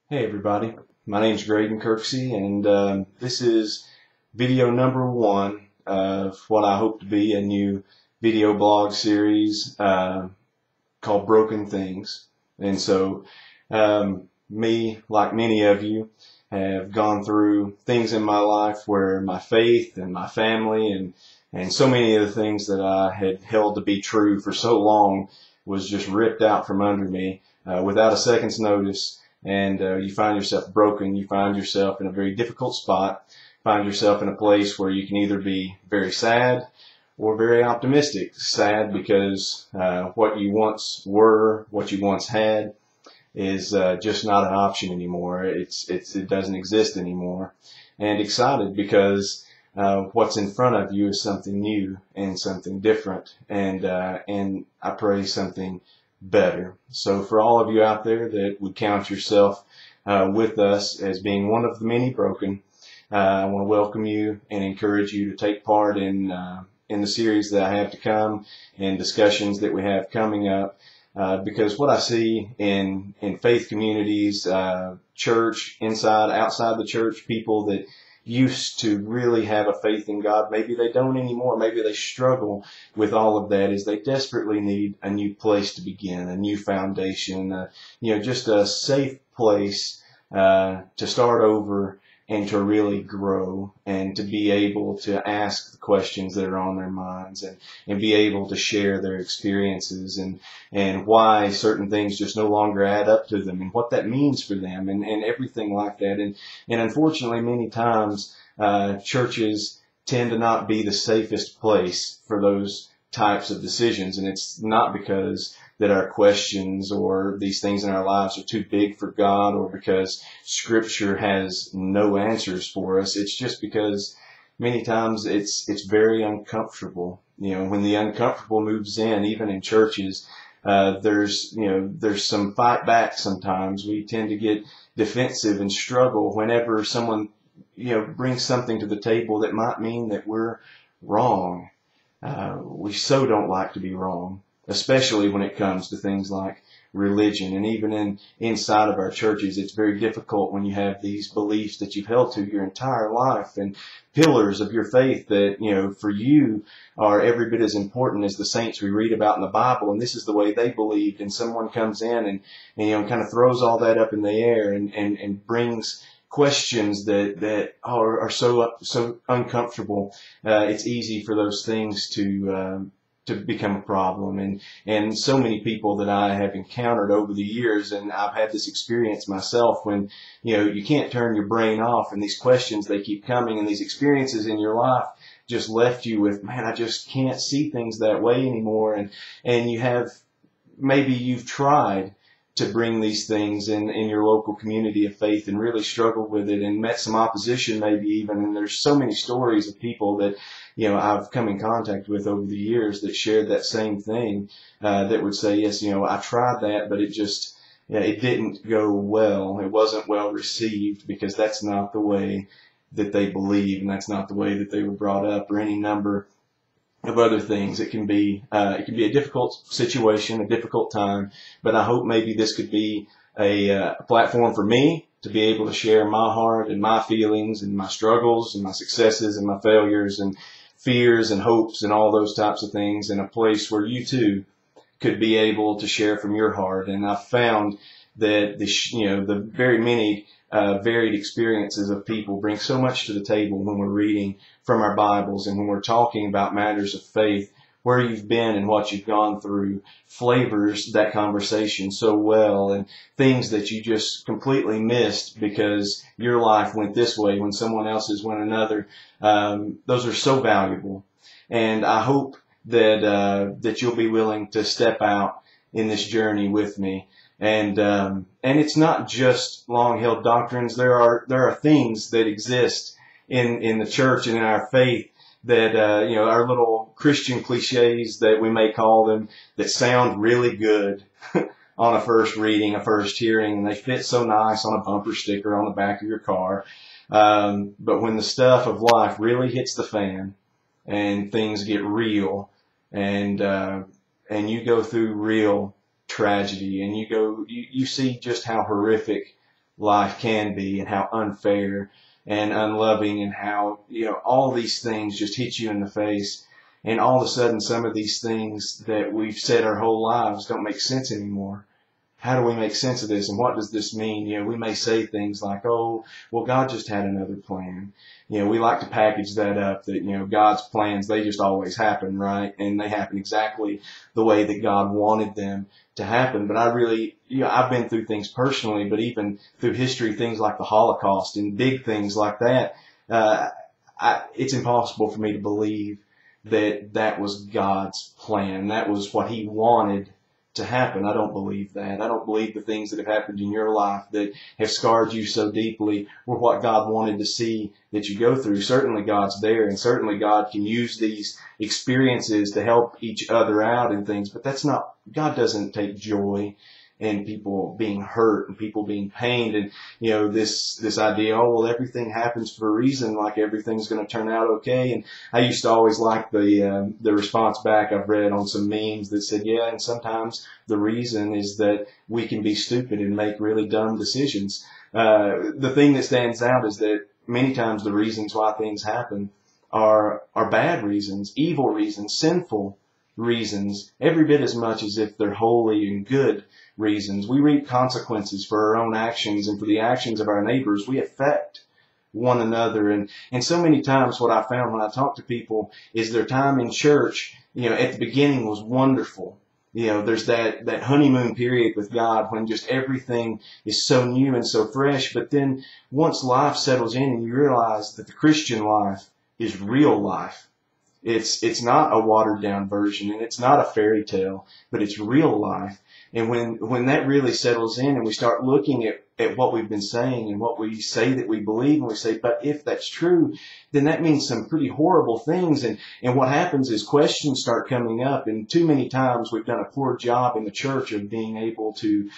Hey everybody, my name is Graydon Kirksey, and this is video number one of what I hope to be a new video blog series called Broken Things. And so me, like many of you, have gone through things in my life where my faith and my family and so many of the things that I had held to be true for so long was just ripped out from under me without a second's notice. And you find yourself broken, you find yourself in a very difficult spot, find yourself in a place where you can either be very sad or very optimistic. Sad because what you once were, what you once had, is just not an option anymore. It doesn't exist anymore. And excited because what's in front of you is something new and something different, and I pray something better. So for all of you out there that would count yourself with us as being one of the many broken, I want to welcome you and encourage you to take part in the series that I have to come and discussions that we have coming up. Because what I see in faith communities, church, inside, outside the church, people that used to really have a faith in God, maybe they don't anymore, maybe they struggle with all of that, is they desperately need a new place to begin, a new foundation, just a safe place to start over and to really grow and to be able to ask the questions that are on their minds and be able to share their experiences and why certain things just no longer add up to them and what that means for them and everything like that. And unfortunately, many times churches tend to not be the safest place for those types of decisions. And it's not because that our questions or these things in our lives are too big for God or because Scripture has no answers for us. It's just because many times it's very uncomfortable. When the uncomfortable moves in, even in churches, there's some fight back sometimes. We tend to get defensive and struggle whenever someone, brings something to the table that might mean that we're wrong. We so don't like to be wrong, especially when it comes to things like religion. And even inside of our churches, it's very difficult when you have these beliefs that you've held to your entire life and pillars of your faith that, for you are every bit as important as the saints we read about in the Bible. And this is the way they believed. And someone comes in and kind of throws all that up in the air and brings questions that are so uncomfortable. It's easy for those things to become a problem. And so many people that I have encountered over the years, and I've had this experience myself when, you can't turn your brain off and these questions, they keep coming, and these experiences in your life just left you with, man, I just can't see things that way anymore. And maybe you've tried to bring these things in your local community of faith and really struggled with it and met some opposition maybe even. And there's so many stories of people that, I've come in contact with over the years that shared that same thing, that would say, yes, I tried that, but it didn't go well. It wasn't well received because that's not the way that they believe and that's not the way that they were brought up, or any number of other things. It can be a difficult situation, a difficult time, but I hope maybe this could be a platform for me to be able to share my heart and my feelings and my struggles and my successes and my failures and fears and hopes and all those types of things, in a place where you too could be able to share from your heart. And I've found that the very many varied experiences of people bring so much to the table when we're reading from our Bibles and when we're talking about matters of faith. Where you've been and what you've gone through flavors that conversation so well, and things that you just completely missed because your life went this way when someone else's went another. Those are so valuable, and I hope that you'll be willing to step out in this journey with me. And it's not just long-held doctrines. There are things that exist in the church and in our faith that our little Christian cliches that we may call them, that sound really good on a first reading, a first hearing, and they fit so nice on a bumper sticker on the back of your car. But when the stuff of life really hits the fan and things get real, and you go through real tragedy, and you see just how horrific life can be and how unfair and unloving and how, all these things just hit you in the face. And all of a sudden, some of these things that we've said our whole lives don't make sense anymore. How do we make sense of this, and what does this mean? We may say things like, oh, well, God just had another plan. We like to package that up that, God's plans, they just always happen, right? And they happen exactly the way that God wanted them to happen. But I really, I've been through things personally, but even through history, things like the Holocaust and big things like that, it's impossible for me to believe that that was God's plan. That was what He wanted to happen. I don't believe that. I don't believe the things that have happened in your life that have scarred you so deeply were what God wanted to see that you go through. Certainly God's there, and certainly God can use these experiences to help each other out and things, but that's not, God doesn't take joy and people being hurt and people being pained and, this idea, oh, well, everything happens for a reason, like everything's going to turn out okay. And I used to always like the response back I've read on some memes that said, yeah, and sometimes the reason is that we can be stupid and make really dumb decisions. The thing that stands out is that many times the reasons why things happen are bad reasons, evil reasons, sinful reasons, every bit as much as if they're holy and good reasons. We reap consequences for our own actions, and for the actions of our neighbors. We affect one another. And so many times what I found when I talk to people is their time in church, at the beginning was wonderful. There's that honeymoon period with God when just everything is so new and so fresh. But then once life settles in and you realize that the Christian life is real life, it's not a watered down version, and it's not a fairy tale, but it's real life. And when that really settles in and we start looking at what we've been saying and what we say that we believe, and we say, but if that's true, then that means some pretty horrible things. And what happens is questions start coming up, and too many times we've done a poor job in the church of being able to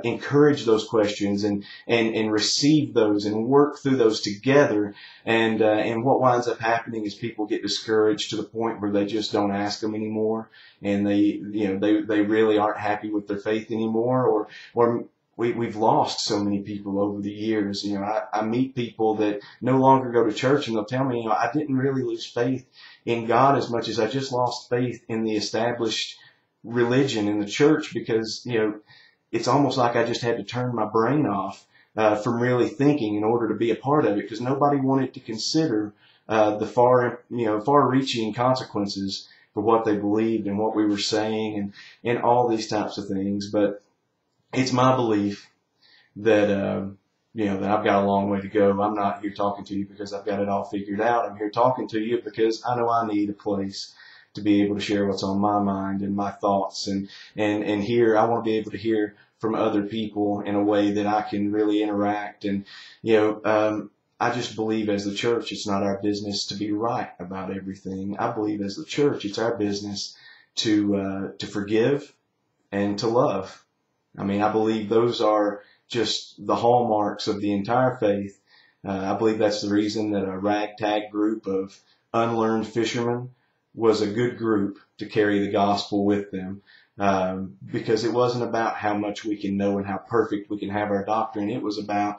encourage those questions and receive those and work through those together. And what winds up happening is people get discouraged to the point where they just don't ask them anymore, and they really aren't happy with their faith anymore, or we've lost so many people over the years. I meet people that no longer go to church, and they'll tell me, I didn't really lose faith in God as much as I just lost faith in the established religion in the church, because, it's almost like I just had to turn my brain off from really thinking in order to be a part of it, because nobody wanted to consider the far-reaching consequences for what they believed and what we were saying and all these types of things. But it's my belief that, that I've got a long way to go. I'm not here talking to you because I've got it all figured out. I'm here talking to you because I know I need a place to be able to share what's on my mind and my thoughts. And here, I want to be able to hear from other people in a way that I can really interact. And, I just believe as the church, it's not our business to be right about everything. I believe as the church, it's our business to forgive and to love. I mean, I believe those are just the hallmarks of the entire faith. I believe that's the reason that a ragtag group of unlearned fishermen was a good group to carry the gospel with them, because it wasn't about how much we can know and how perfect we can have our doctrine. It was about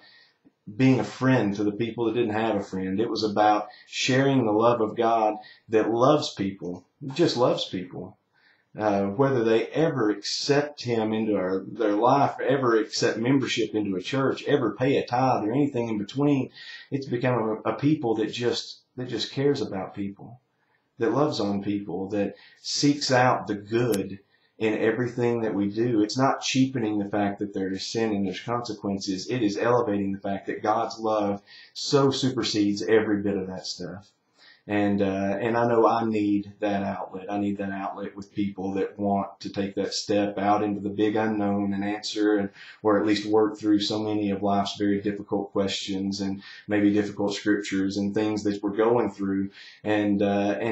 being a friend to the people that didn't have a friend. It was about sharing the love of God that loves people, just loves people. Whether they ever accept Him into their life, ever accept membership into a church, ever pay a tithe or anything in between, it's become a people that just cares about people, that loves on people, that seeks out the good in everything that we do. It's not cheapening the fact that there is sin and there's consequences. It is elevating the fact that God's love so supersedes every bit of that stuff. And I know I need that outlet. I need that outlet with people that want to take that step out into the big unknown and answer, or at least work through so many of life's very difficult questions and maybe difficult scriptures and things that we're going through, and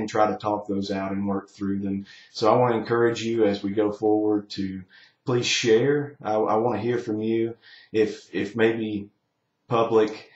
try to talk those out and work through them. So I want to encourage you as we go forward to please share. I want to hear from you. If maybe public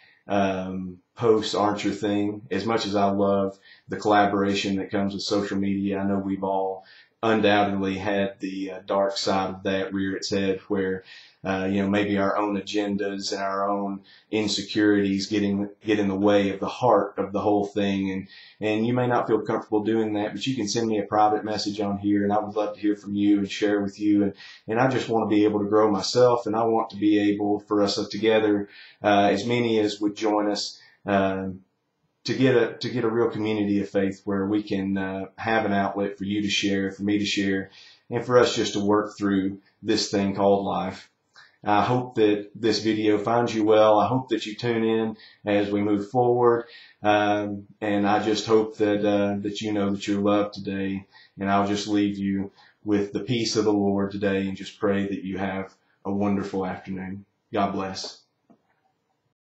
posts aren't your thing, as much as I love the collaboration that comes with social media. I know we've all undoubtedly had the dark side of that rear its head, where maybe our own agendas and our own insecurities get in the way of the heart of the whole thing. And you may not feel comfortable doing that, but you can send me a private message on here, and I would love to hear from you and share with you. And I just want to be able to grow myself, and I want to be able for us together, as many as would join us, to get a real community of faith where we can have an outlet for you to share, for me to share, and for us just to work through this thing called life. I hope that this video finds you well. I hope that you tune in as we move forward, and I just hope that you know that you're loved today. And I'll just leave you with the peace of the Lord today, and just pray that you have a wonderful afternoon. God bless.